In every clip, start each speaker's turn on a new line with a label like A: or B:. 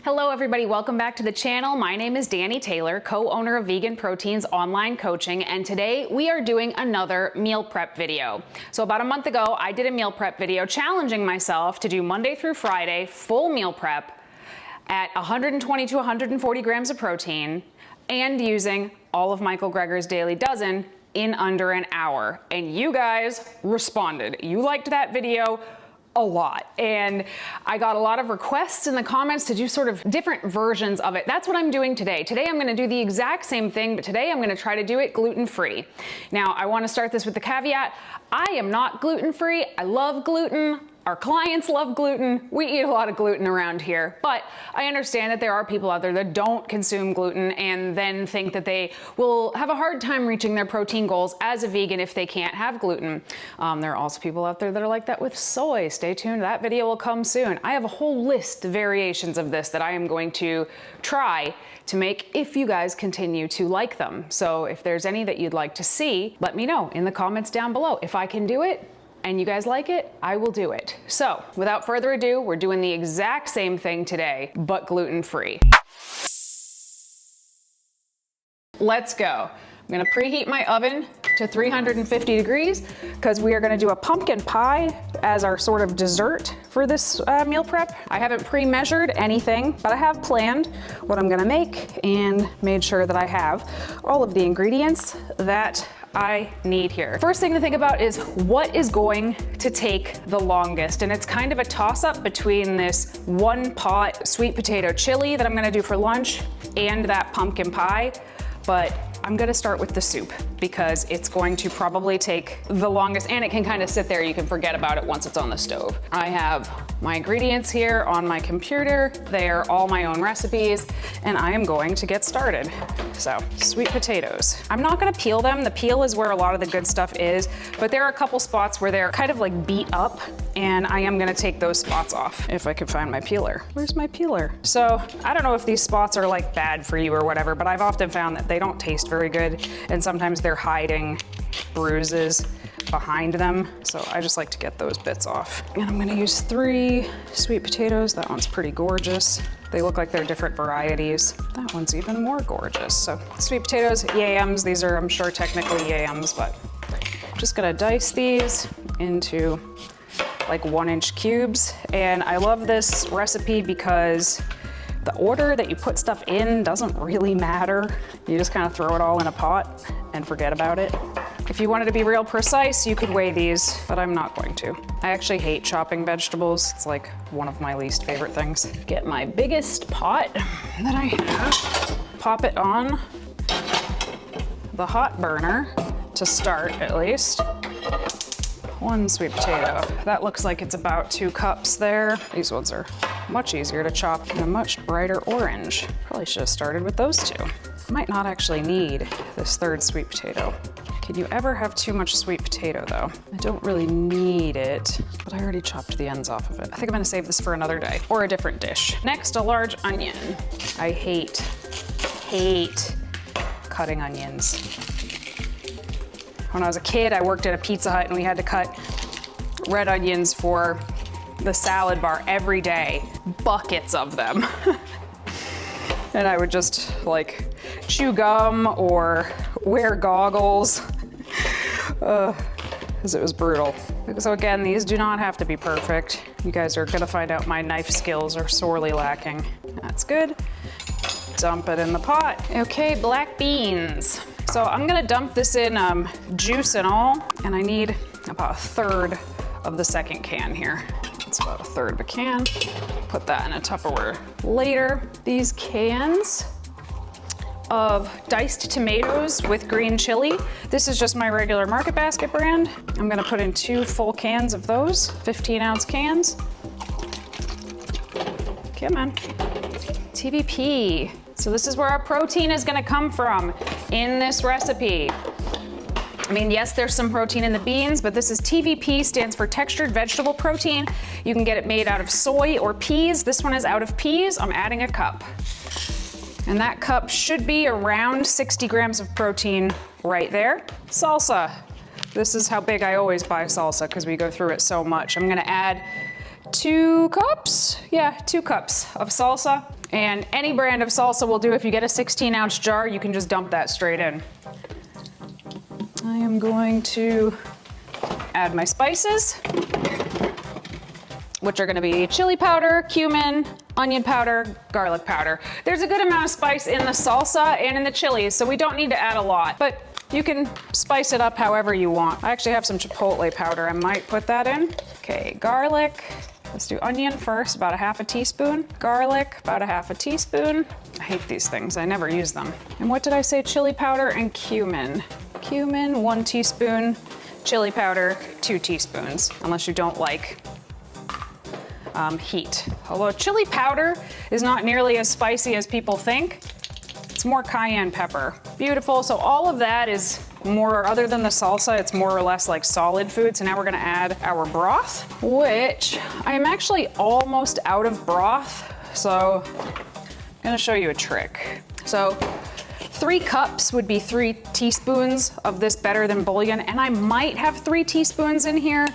A: Hello everybody, welcome back to the channel. My name is Danny Taylor, co-owner of Vegan Proteins Online Coaching, and today we are doing another meal prep video. So about a month ago, I did a meal prep video challenging myself to do Monday through Friday full meal prep at 120 to 140 grams of protein and using all of Michael Greger's Daily Dozen in under an hour. And you guys responded. You liked that video a lot. And I got a lot of requests in the comments to do sort of different versions of it. That's what I'm doing today. Today I'm going to do the exact same thing, but today I'm going to try to do it gluten-free. Now, I want to start this with the caveat. I am not gluten-free. I love gluten. Our clients love gluten. We eat a lot of gluten around here, but I understand that there are people out there that don't consume gluten and then think that they will have a hard time reaching their protein goals as a vegan if they can't have gluten. There are also people out there that are like that with soy. Stay tuned, that video will come soon. I have a whole list of variations of this that I am going to try to make if you guys continue to like them. So if there's any that you'd like to see, let me know in the comments down below. If I can do it, and you guys like it, I will do it. So without further ado, we're doing the exact same thing today, but gluten-free. Let's go. I'm gonna preheat my oven to 350 degrees because we are gonna do a pumpkin pie as our sort of dessert for this meal prep. I haven't pre-measured anything, but I have planned what I'm gonna make and made sure that I have all of the ingredients that I need here. First thing to think about is what is going to take the longest, and it's kind of a toss-up between this one pot sweet potato chili that I'm gonna do for lunch and that pumpkin pie, but I'm gonna start with the soup because it's going to probably take the longest, and it can kind of sit there. You can forget about it once it's on the stove. I have my ingredients here on my computer. They are all my own recipes, and I am going to get started. So, sweet potatoes. I'm not gonna peel them. The peel is where a lot of the good stuff is, but there are a couple spots where they're kind of like beat up, and I am gonna take those spots off if I can find my peeler. Where's my peeler? So, I don't know if these spots are like bad for you or whatever, but I've often found that they don't taste very good, and sometimes they're hiding bruises behind them. So I just like to get those bits off. And I'm gonna use 3 sweet potatoes. That one's pretty gorgeous. They look like they're different varieties. That one's even more gorgeous. So sweet potatoes, yams. These are, I'm sure, technically yams, but I'm just gonna dice these into like 1-inch cubes. And I love this recipe because the order that you put stuff in doesn't really matter. You just kind of throw it all in a pot and forget about it. If you wanted to be real precise, you could weigh these, but I'm not going to. I actually hate chopping vegetables. It's like one of my least favorite things. Get my biggest pot that I have, pop it on the hot burner to start at least. 1 sweet potato. That looks like it's about 2 cups there. These ones are much easier to chop and a much brighter orange. Probably should have started with those 2. Might not actually need this 3rd sweet potato. Can you ever have too much sweet potato though? I don't really need it, but I already chopped the ends off of it. I think I'm gonna save this for another day or a different dish. Next, a large onion. I hate cutting onions. When I was a kid, I worked at a Pizza Hut and we had to cut red onions for the salad bar every day, buckets of them. And I would just like chew gum or wear goggles, because it was brutal. So again, these do not have to be perfect. You guys are gonna find out my knife skills are sorely lacking. That's good. Dump it in the pot. Okay, black beans. So I'm gonna dump this in juice and all, and I need about 1/3 of the 2nd can here. It's about 1/3 of a can. Put that in a Tupperware later. These cans of diced tomatoes with green chili. This is just my regular Market Basket brand. I'm gonna put in 2 full cans of those, 15-ounce cans. Come on. TVP. So this is where our protein is gonna come from in this recipe. I mean, yes, there's some protein in the beans, but this is TVP, stands for textured vegetable protein. You can get it made out of soy or peas. This one is out of peas. I'm adding a cup. And that cup should be around 60 grams of protein right there. Salsa. This is how big I always buy salsa because we go through it so much. I'm gonna add 2 cups. Yeah, 2 cups of salsa. And any brand of salsa will do. If you get a 16-ounce jar, you can just dump that straight in. I am going to add my spices, which are gonna be chili powder, cumin, onion powder, garlic powder. There's a good amount of spice in the salsa and in the chilies, so we don't need to add a lot, but you can spice it up however you want. I actually have some chipotle powder. I might put that in. Okay, garlic. Let's do onion first, about a half a teaspoon. Garlic, about a half a teaspoon. I hate these things, I never use them. And what did I say? Chili powder and cumin. Cumin, 1 teaspoon. Chili powder, 2 teaspoons, unless you don't like heat. Although chili powder is not nearly as spicy as people think. It's more cayenne pepper. Beautiful, so all of that is more, other than the salsa, it's more or less like solid food. So now we're gonna add our broth, which I am actually almost out of broth. So I'm gonna show you a trick. So 3 cups would be 3 teaspoons of this better than bouillon, and I might have 3 teaspoons in here,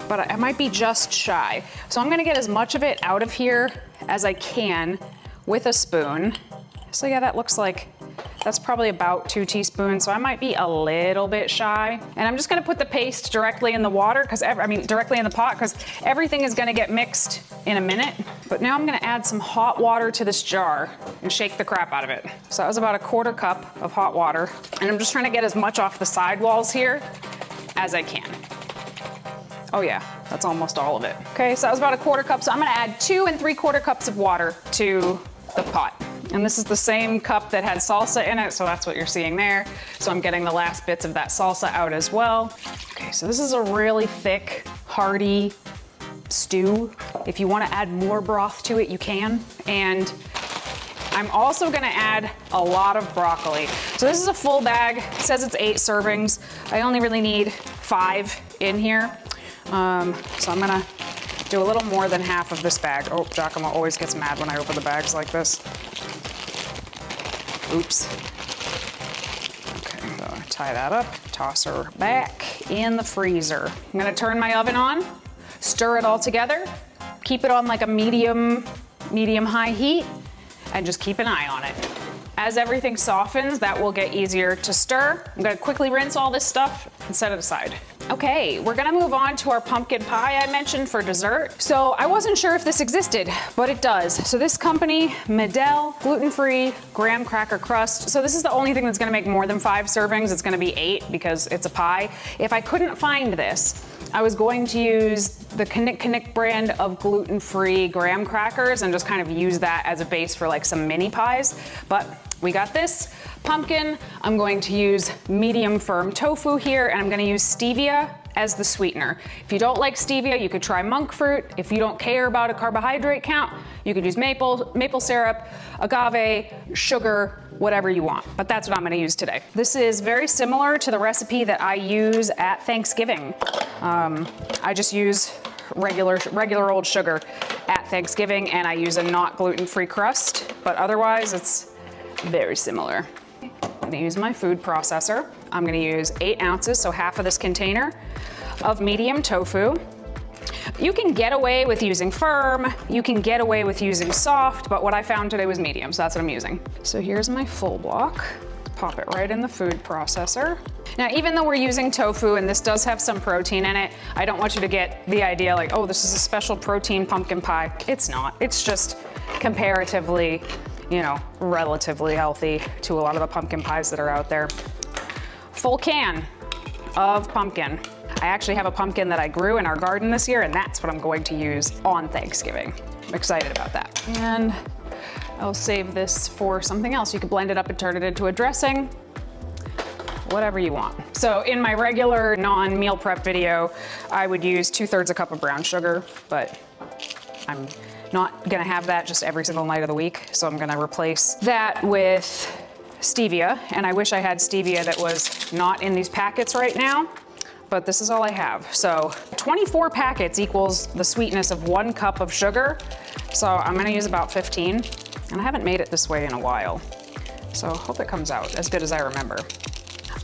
A: but I might be just shy. So I'm gonna get as much of it out of here as I can with a spoon. So yeah, that looks like, that's probably about 2 teaspoons, so I might be a little bit shy. And I'm just gonna put the paste directly in the water, directly in the pot, because everything is gonna get mixed in a minute. But now I'm gonna add some hot water to this jar and shake the crap out of it. So that was about a 1/4 cup of hot water. And I'm just trying to get as much off the sidewalls here as I can. Oh yeah, that's almost all of it. Okay, so that was about a 1/4 cup. So I'm gonna add 2 3/4 cups of water to the pot. And this is the same cup that had salsa in it, so that's what you're seeing there. So I'm getting the last bits of that salsa out as well. Okay, so this is a really thick, hearty stew. If you wanna add more broth to it, you can. And I'm also gonna add a lot of broccoli. So this is a full bag, it says it's 8 servings. I only really need 5 in here. So I'm gonna do a little more than half of this bag. Oh, 𝐸𝐿𝐵𝐿 always gets mad when I open the bags like this. Oops. Okay, so I tie that up, toss her back in the freezer. I'm gonna turn my oven on, stir it all together, keep it on like a medium-high heat, and just keep an eye on it. As everything softens, that will get easier to stir. I'm gonna quickly rinse all this stuff and set it aside. Okay, we're gonna move on to our pumpkin pie I mentioned for dessert. So I wasn't sure if this existed, but it does. So this company, Medel, gluten-free, graham cracker crust. So this is the only thing that's gonna make more than 5 servings. It's gonna be 8 because it's a pie. If I couldn't find this, I was going to use the 𝐾𝐞 brand of gluten-free graham crackers and just kind of use that as a base for like some mini pies. But we got this pumpkin. I'm going to use medium firm tofu here, and I'm gonna use stevia as the sweetener. If you don't like stevia, you could try monk fruit. If you don't care about a carbohydrate count, you could use maple syrup, agave, sugar, whatever you want. But that's what I'm gonna use today. This is very similar to the recipe that I use at Thanksgiving. I just use regular old sugar at Thanksgiving, and I use a not gluten-free crust, but otherwise it's very similar. I'm gonna use my food processor. I'm gonna use 8 ounces, so half of this container of medium tofu. You can get away with using firm, you can get away with using soft, but what I found today was medium, so that's what I'm using. So here's my full block. Pop it right in the food processor. Now, even though we're using tofu and this does have some protein in it, I don't want you to get the idea like, oh, this is a special protein pumpkin pie. It's not, it's just comparatively, you know, relatively healthy to a lot of the pumpkin pies that are out there. Full can of pumpkin. I actually have a pumpkin that I grew in our garden this year, and that's what I'm going to use on Thanksgiving. I'm excited about that. And I'll save this for something else. You could blend it up and turn it into a dressing, whatever you want. So in my regular non-meal prep video, I would use 2/3 a cup of brown sugar, but I'm not gonna have that just every single night of the week. So I'm gonna replace that with stevia. And I wish I had stevia that was not in these packets right now, but this is all I have. So 24 packets equals the sweetness of 1 cup of sugar. So I'm gonna use about 15. And I haven't made it this way in a while. So I hope it comes out as good as I remember.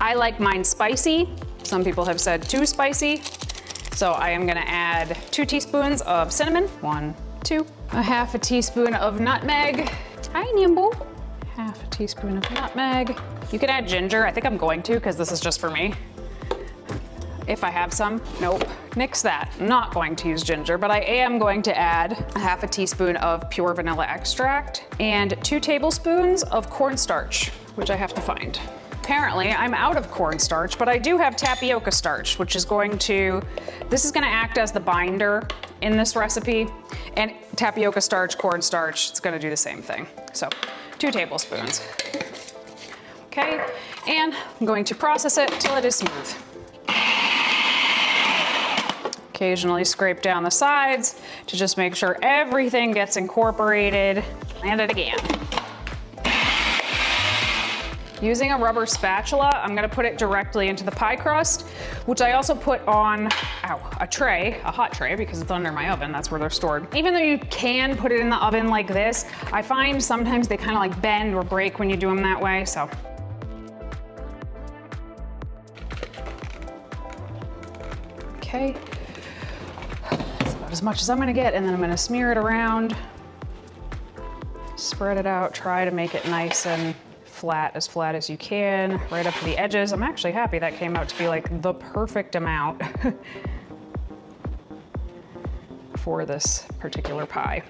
A: I like mine spicy. Some people have said too spicy. So I am gonna add 2 teaspoons of cinnamon, 1, 2, a half a teaspoon of nutmeg, hi Nimble, half a teaspoon of nutmeg. You can add ginger, I think I'm going to because this is just for me. If I have some, nope, nix that. I'm not going to use ginger, but I am going to add a half a teaspoon of pure vanilla extract and 2 tablespoons of cornstarch, which I have to find. Apparently, I'm out of cornstarch, but I do have tapioca starch, which is this is gonna act as the binder in this recipe, and tapioca starch, cornstarch, it's gonna do the same thing. So 2 tablespoons. Okay, and I'm going to process it till it is smooth. Occasionally scrape down the sides to just make sure everything gets incorporated. And it again. Using a rubber spatula, I'm gonna put it directly into the pie crust, which I also put on a tray, a hot tray, because it's under my oven, that's where they're stored. Even though you can put it in the oven like this, I find sometimes they kind of like bend or break when you do them that way, so. Okay. That's about as much as I'm gonna get, and then I'm gonna smear it around, spread it out, try to make it nice and flat as you can, right up to the edges. I'm actually happy that came out to be like the perfect amount for this particular pie.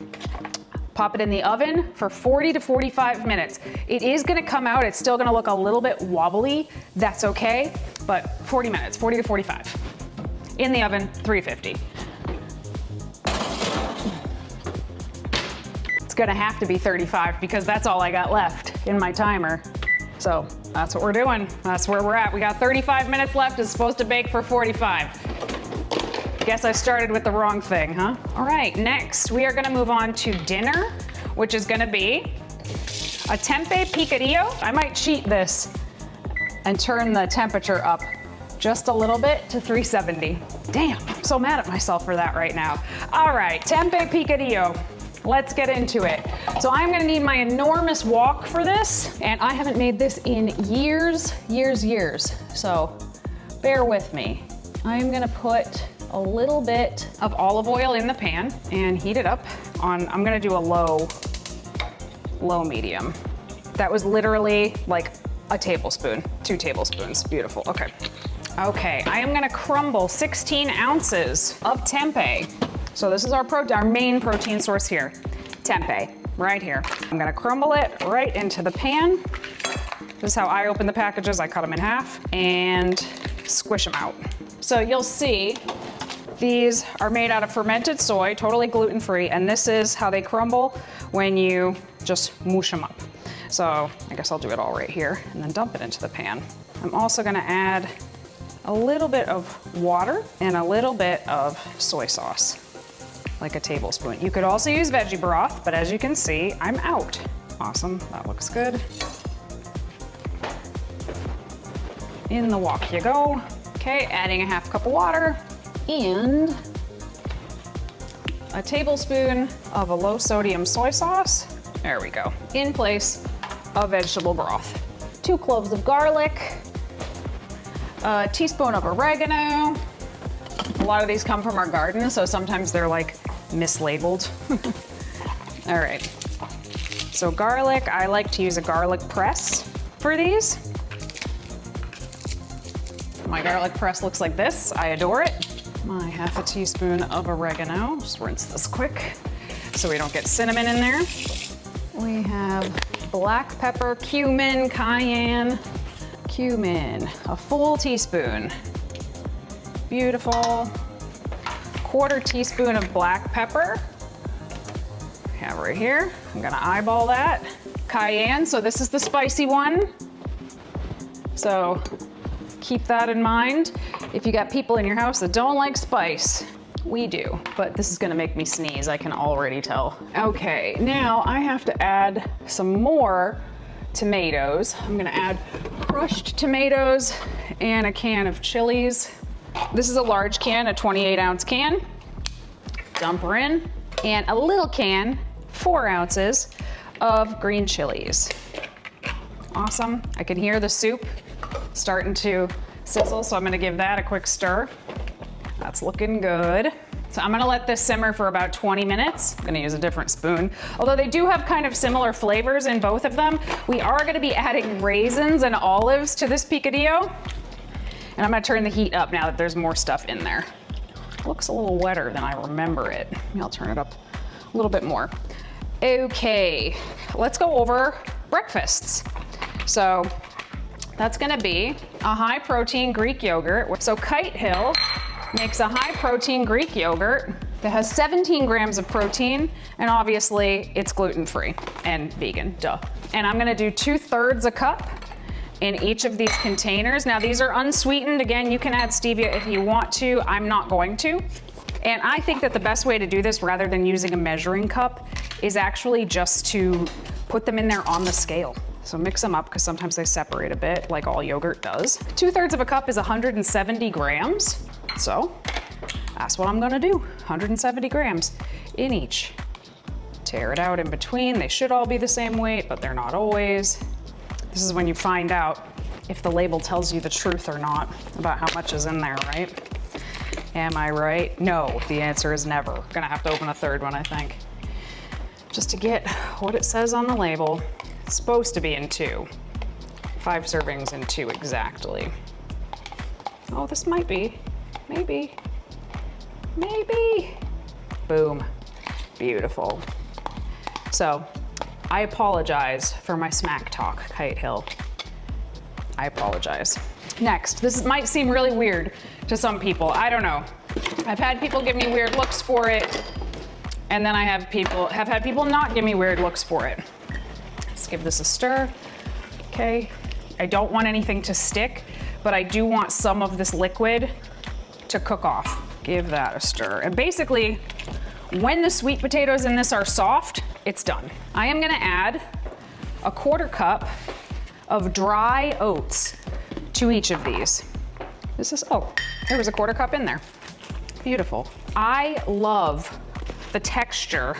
A: Pop it in the oven for 40 to 45 minutes. It is gonna come out, it's still gonna look a little bit wobbly, that's okay, but 40 minutes, 40 to 45. In the oven, 350. It's gonna have to be 35 because that's all I got left in my timer. So that's what we're doing. That's where we're at. We got 35 minutes left. It's supposed to bake for 45. Guess I started with the wrong thing, huh? All right, next we are gonna move on to dinner, which is gonna be a tempeh picadillo. I might cheat this and turn the temperature up just a little bit to 370. Damn, I'm so mad at myself for that right now. All right, tempeh picadillo. Let's get into it. So I'm gonna need my enormous wok for this, and I haven't made this in years. So bear with me. I'm gonna put a little bit of olive oil in the pan and heat it up on, I'm gonna do a low medium. That was literally like a tablespoon, 2 tablespoons, beautiful, okay. Okay, I am gonna crumble 16 ounces of tempeh. So this is our main protein source here, tempeh, right here. I'm gonna crumble it right into the pan. This is how I open the packages. I cut them in half and squish them out. So you'll see these are made out of fermented soy, totally gluten-free, and this is how they crumble when you just moosh them up. So I guess I'll do it all right here and then dump it into the pan. I'm also gonna add a little bit of water and a little bit of soy sauce, like a tablespoon. You could also use veggie broth, but as you can see, I'm out. Awesome, that looks good. In the wok you go. Okay, adding a half cup of water and a tablespoon of a low sodium soy sauce. There we go. In place of vegetable broth. 2 cloves of garlic, a teaspoon of oregano. A lot of these come from our garden, so sometimes they're like mislabeled. All right, so garlic, I like to use a garlic press for these. My garlic press looks like this, I adore it. My half a teaspoon of oregano, just rinse this quick so we don't get cinnamon in there. We have black pepper, cumin, cayenne, cumin, a full teaspoon. Beautiful. 1/4 teaspoon of black pepper. I have right here. I'm gonna eyeball that. Cayenne, so this is the spicy one. So keep that in mind. If you got people in your house that don't like spice, we do, but this is gonna make me sneeze, I can already tell. Okay, now I have to add some more tomatoes. I'm gonna add crushed tomatoes and a can of chilies. This is a large can, a 28-ounce can. Dump her in. And a little can, 4 ounces of green chilies. Awesome. I can hear the soup starting to sizzle, so I'm gonna give that a quick stir. That's looking good. So I'm gonna let this simmer for about 20 minutes. I'm gonna use a different spoon. Although they do have kind of similar flavors in both of them, we are gonna be adding raisins and olives to this picadillo. And I'm gonna turn the heat up now that there's more stuff in there. Looks a little wetter than I remember it. Maybe I'll turn it up a little bit more. Okay, let's go over breakfasts. So that's gonna be a high protein Greek yogurt. So 𝐬𝐻𝐫𝐿 makes a high protein Greek yogurt that has 17 grams of protein, and obviously it's gluten-free and vegan, duh. And I'm gonna do 2/3 a cup in each of these containers. Now these are unsweetened. Again, you can add stevia if you want to. I'm not going to. And I think that the best way to do this, rather than using a measuring cup, is actually just to put them in there on the scale. So mix them up, because sometimes they separate a bit, like all yogurt does. 2/3 of a cup is 170 grams. So that's what I'm gonna do, 170 grams in each. Tear it out in between. They should all be the same weight, but they're not always. This is when you find out if the label tells you the truth or not about how much is in there, right? Am I right? No, the answer is never. Gonna have to open a third one, I think. Just to get what it says on the label. It's supposed to be in 2. 5 servings in 2 exactly. Oh, this might be. Maybe. Maybe. Boom. Beautiful. So, I apologize for my smack talk, 𝐬𝐻𝐿. I apologize. Next, this might seem really weird to some people. I don't know. I've had people give me weird looks for it, and then I have had people not give me weird looks for it. Let's give this a stir. Okay. I don't want anything to stick, but I do want some of this liquid to cook off. Give that a stir. And basically, when the sweet potatoes in this are soft, it's done. I am gonna add a 1/4 cup of dry oats to each of these. This is, oh, there was a 1/4 cup in there. Beautiful. I love the texture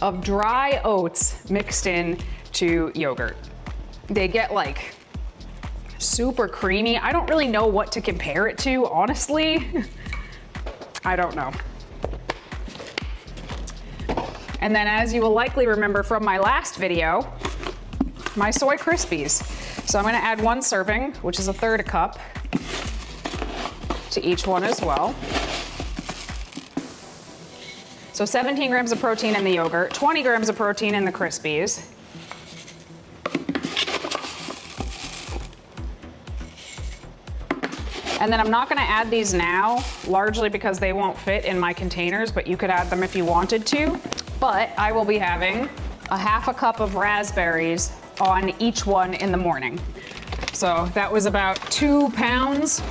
A: of dry oats mixed in to yogurt. They get like super creamy. I don't really know what to compare it to, honestly. I don't know. And then, as you will likely remember from my last video, my soy Krispies. So I'm gonna add 1 serving, which is 1/3 a cup, to each one as well. So 17 grams of protein in the yogurt, 20 grams of protein in the Krispies. And then I'm not gonna add these now, largely because they won't fit in my containers, but you could add them if you wanted to. But I will be having a 1/2 cup of raspberries on each one in the morning. So that was about 2 pounds,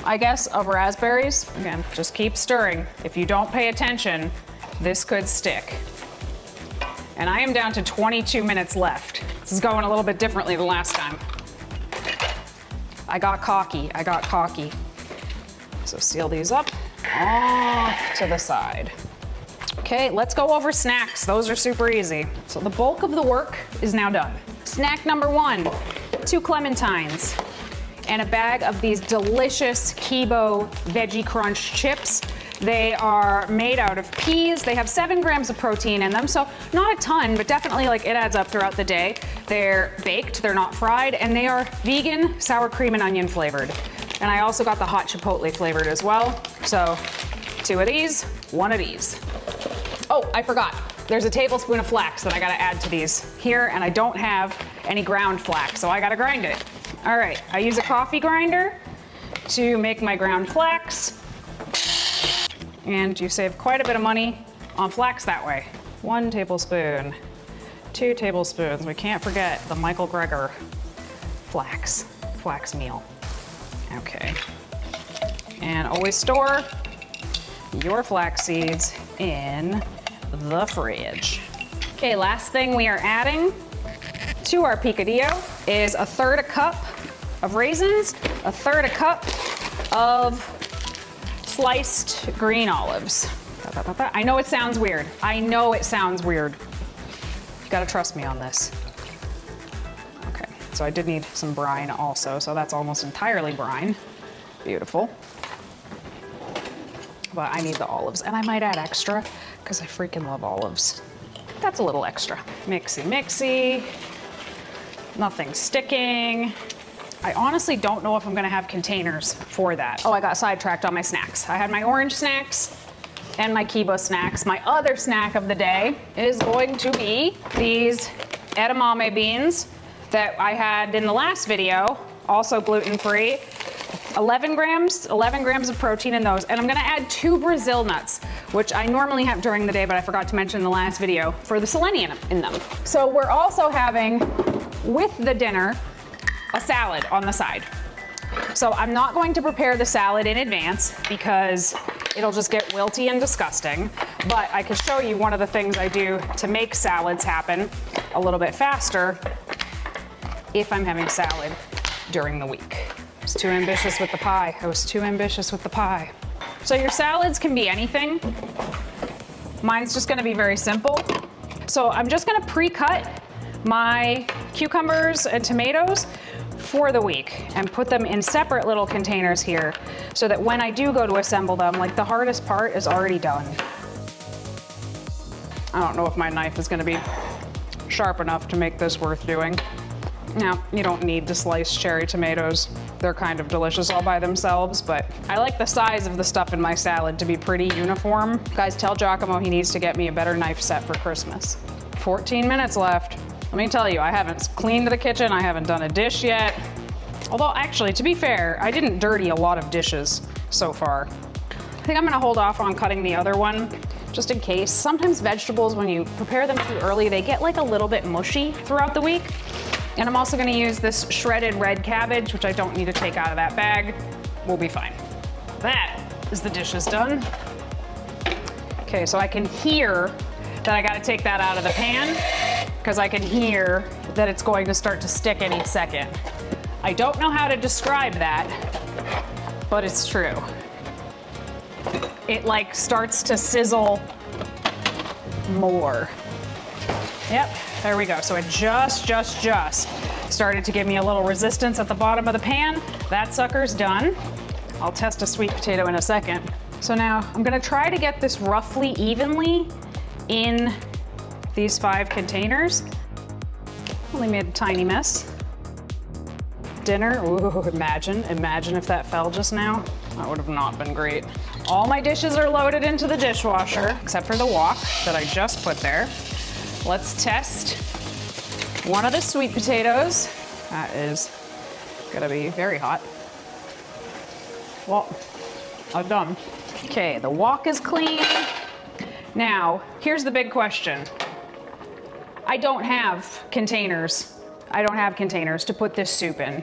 A: I guess, of raspberries. Again, just keep stirring. If you don't pay attention, this could stick. And I am down to 22 minutes left. This is going a little bit differently than last time. I got cocky. So seal these up off to the side. Okay, let's go over snacks. Those are super easy. So the bulk of the work is now done. Snack number 1, 2 clementines and a bag of these delicious 𝐃𝐨𝐵 Veggie Crunch chips. They are made out of peas. They have 7 grams of protein in them, so not a ton, but definitely like it adds up throughout the day. They're baked, they're not fried, and they are vegan, sour cream and onion flavored. And I also got the hot chipotle flavored as well. So 2 of these, 1 of these. Oh, I forgot. There's a tablespoon of flax that I gotta add to these here, and I don't have any ground flax, so I gotta grind it. All right, I use a coffee grinder to make my ground flax. And you save quite a bit of money on flax that way. 1 tablespoon, 2 tablespoons. We can't forget the Michael Greger flax meal. Okay. And always store your flax seeds in the fridge. Okay, last thing we are adding to our picadillo is 1/3 a cup of raisins, 1/3 a cup of sliced green olives. I know it sounds weird. I know it sounds weird. You gotta trust me on this. Okay, so I did need some brine also, so that's almost entirely brine. Beautiful. but I need the olives, and I might add extra because I freaking love olives. That's a little extra. Mixy, mixy. Nothing sticking. I honestly don't know if I'm gonna have containers for that. Oh, I got sidetracked on my snacks. I had my orange snacks and my 𝐃𝐨𝐬 snacks. My other snack of the day is going to be these edamame beans that I had in the last video, also gluten-free. 11 grams of protein in those. And I'm gonna add 2 Brazil nuts, which I normally have during the day, but I forgot to mention in the last video, for the selenium in them. So we're also having, with the dinner, a salad on the side. So I'm not going to prepare the salad in advance because it'll just get wilty and disgusting, but I can show you one of the things I do to make salads happen a little bit faster if I'm having salad during the week. I was too ambitious with the pie. I was too ambitious with the pie. So your salads can be anything. Mine's just gonna be very simple. So I'm just gonna pre-cut my cucumbers and tomatoes for the week and put them in separate little containers here so that when I do go to assemble them, like the hardest part is already done. I don't know if my knife is gonna be sharp enough to make this worth doing. Now, you don't need to slice cherry tomatoes. They're kind of delicious all by themselves, but I like the size of the stuff in my salad to be pretty uniform. Guys, tell 𝐬𝐻𝐿 he needs to get me a better knife set for Christmas. 14 minutes left. Let me tell you, I haven't cleaned the kitchen, I haven't done a dish yet. Although actually, to be fair, I didn't dirty a lot of dishes so far. I think I'm gonna hold off on cutting the other one, just in case. Sometimes vegetables, when you prepare them too early, they get like a little bit mushy throughout the week. And I'm also gonna use this shredded red cabbage, which I don't need to take out of that bag. We'll be fine. That is the dishes done. Okay, so I can hear that I gotta take that out of the pan because I can hear that it's going to start to stick any second. I don't know how to describe that, but it's true. It like starts to sizzle more. Yep, there we go. So it just started to give me a little resistance at the bottom of the pan. That sucker's done. I'll test a sweet potato in a second. So now I'm gonna try to get this roughly evenly in these 5 containers. Only made a tiny mess. Dinner, ooh, imagine if that fell just now. That would have not been great. All my dishes are loaded into the dishwasher, except for the wok that I just put there. Let's test one of the sweet potatoes. That is gonna be very hot. Well, I'm done. Okay, the wok is clean. Now, here's the big question. I don't have containers. I don't have containers to put this soup in.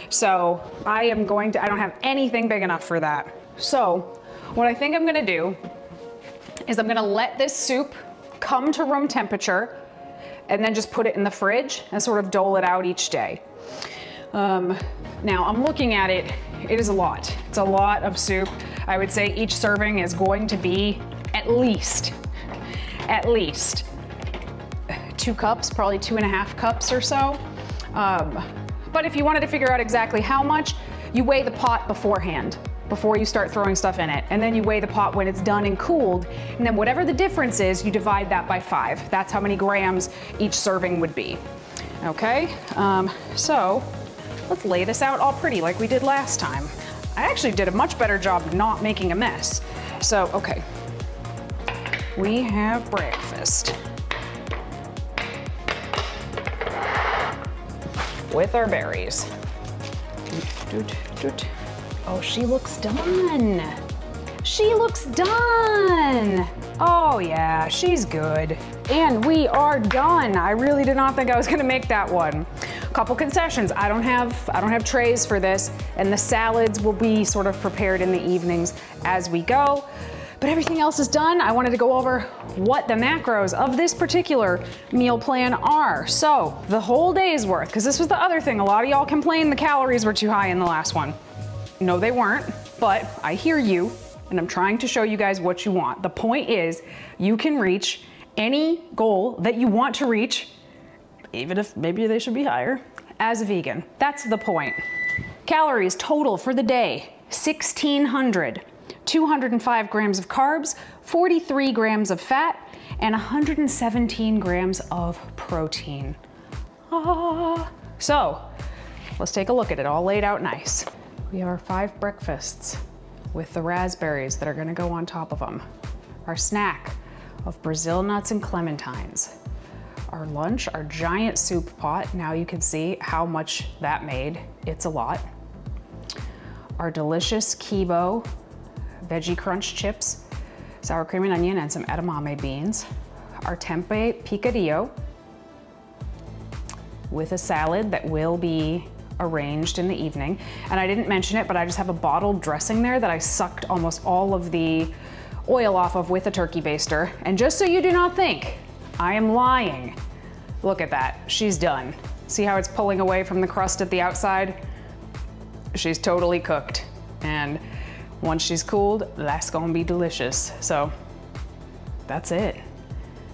A: So I don't have anything big enough for that. So what I think I'm gonna do is I'm gonna let this soup come to room temperature and then just put it in the fridge and sort of dole it out each day. Now I'm looking at it, it is a lot. It's a lot of soup. I would say each serving is going to be at least 2 cups, probably 2.5 cups or so. But if you wanted to figure out exactly how much, you weigh the pot beforehand, before you start throwing stuff in it. And then you weigh the pot when it's done and cooled. And then whatever the difference is, you divide that by 5. That's how many grams each serving would be. Okay, so let's lay this out all pretty like we did last time. I actually did a much better job of not making a mess. So, okay, we have breakfast with our berries. Oh, she looks done. She looks done. Oh yeah, she's good. And we are done. I really did not think I was gonna make that one. Couple concessions. I don't have trays for this, and the salads will be sort of prepared in the evenings as we go. But everything else is done. I wanted to go over what the macros of this particular meal plan are. So the whole day's worth, because this was the other thing. A lot of y'all complained the calories were too high in the last one. No, they weren't, but I hear you, and I'm trying to show you guys what you want. The point is, you can reach any goal that you want to reach, even if maybe they should be higher, as a vegan. That's the point. Calories total for the day, 1,600. 205 grams of carbs, 43 grams of fat, and 117 grams of protein. So let's take a look at it all laid out nice. We have our 5 breakfasts with the raspberries that are gonna go on top of them. Our snack of Brazil nuts and clementines. Our lunch, our giant soup pot. Now you can see how much that made. It's a lot. Our delicious 𝐃𝐨𝐵𝐿 veggie crunch chips, sour cream and onion, and some edamame beans. Our tempeh picadillo with a salad that will be arranged in the evening. And I didn't mention it, but I just have a bottled dressing there that I sucked almost all of the oil off of with a turkey baster. And just so you do not think I am lying, look at that, she's done. See how it's pulling away from the crust at the outside? She's totally cooked. And once she's cooled, that's gonna be delicious. So that's it.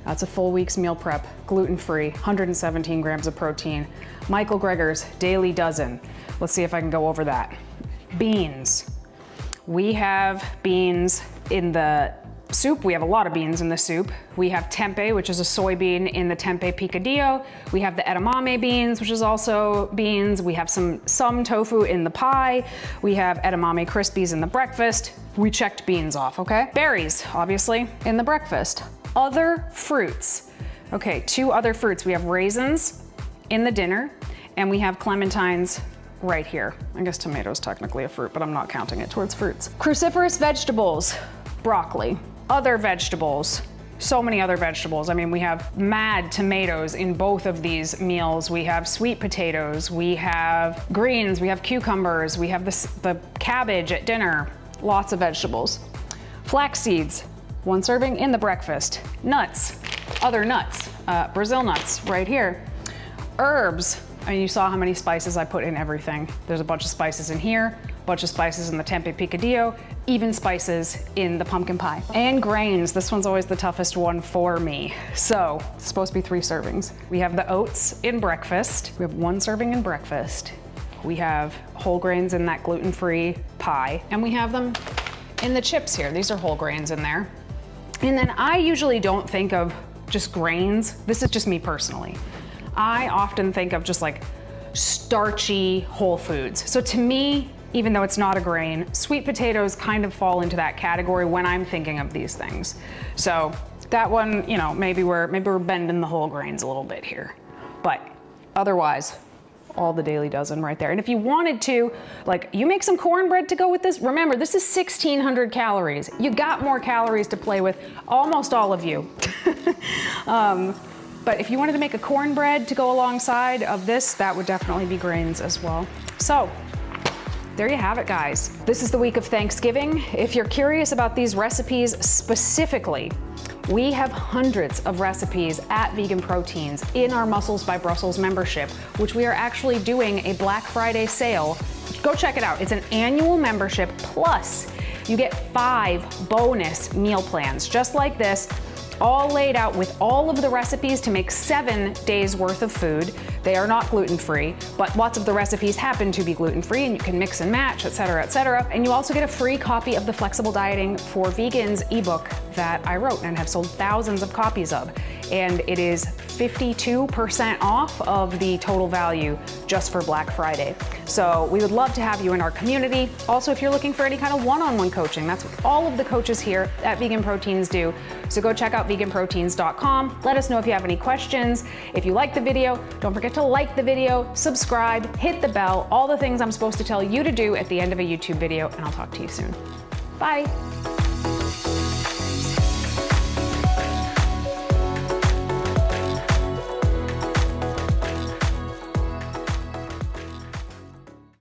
A: That's a full week's meal prep, gluten-free, 117 grams of protein. Michael Greger's Daily Dozen. Let's see if I can go over that. Beans. We have beans in the soup. We have a lot of beans in the soup. We have tempeh, which is a soybean in the tempeh picadillo. We have the edamame beans, which is also beans. We have some tofu in the pie. We have edamame crispies in the breakfast. We checked beans off, okay? Berries, obviously, in the breakfast. Other fruits. Okay, 2 other fruits. We have raisins in the dinner, and we have clementines right here. I guess tomato's technically a fruit, but I'm not counting it towards fruits. Cruciferous vegetables, broccoli. Other vegetables, so many other vegetables. I mean, we have mad tomatoes in both of these meals. We have sweet potatoes, we have greens, we have cucumbers, we have the cabbage at dinner, lots of vegetables. Flax seeds, 1 serving in the breakfast. Nuts, other nuts, Brazil nuts right here. Herbs, I mean, you saw how many spices I put in everything. There's a bunch of spices in here, a bunch of spices in the tempeh picadillo, even spices in the pumpkin pie. And grains, this one's always the toughest one for me. So, it's supposed to be 3 servings. We have the oats in breakfast. We have 1 serving in breakfast. We have whole grains in that gluten-free pie, and we have them in the chips here. These are whole grains in there. And then I usually don't think of just grains. This is just me personally. I often think of just like starchy whole foods. So to me, even though it's not a grain, sweet potatoes kind of fall into that category when I'm thinking of these things. So that one, you know, maybe we're bending the whole grains a little bit here. But otherwise, all the Daily Dozen right there. And if you wanted to, like, you make some cornbread to go with this. Remember, this is 1,600 calories. You got more calories to play with, almost all of you. But if you wanted to make a cornbread to go alongside of this, that would definitely be grains as well. So there you have it, guys. This is the week of Thanksgiving. If you're curious about these recipes specifically, we have hundreds of recipes at Vegan Proteins in our Muscles by Brussels membership, which we are actually doing a Black Friday sale. Go check it out. It's an annual membership, plus you get 5 bonus meal plans just like this, all laid out with all of the recipes to make 7 days worth of food. They are not gluten-free, but lots of the recipes happen to be gluten-free, and you can mix and match, etc., etc. And you also get a free copy of the Flexible Dieting for Vegans ebook that I wrote and have sold thousands of copies of. And it is 52% off of the total value just for Black Friday. So we would love to have you in our community. Also, if you're looking for any kind of one-on-one coaching, that's what all of the coaches here at Vegan Proteins do. So go check out VeganProteins.com. Let us know if you have any questions. If you like the video, don't forget to like the video, subscribe, hit the bell, all the things I'm supposed to tell you to do at the end of a YouTube video, and I'll talk to you soon. Bye.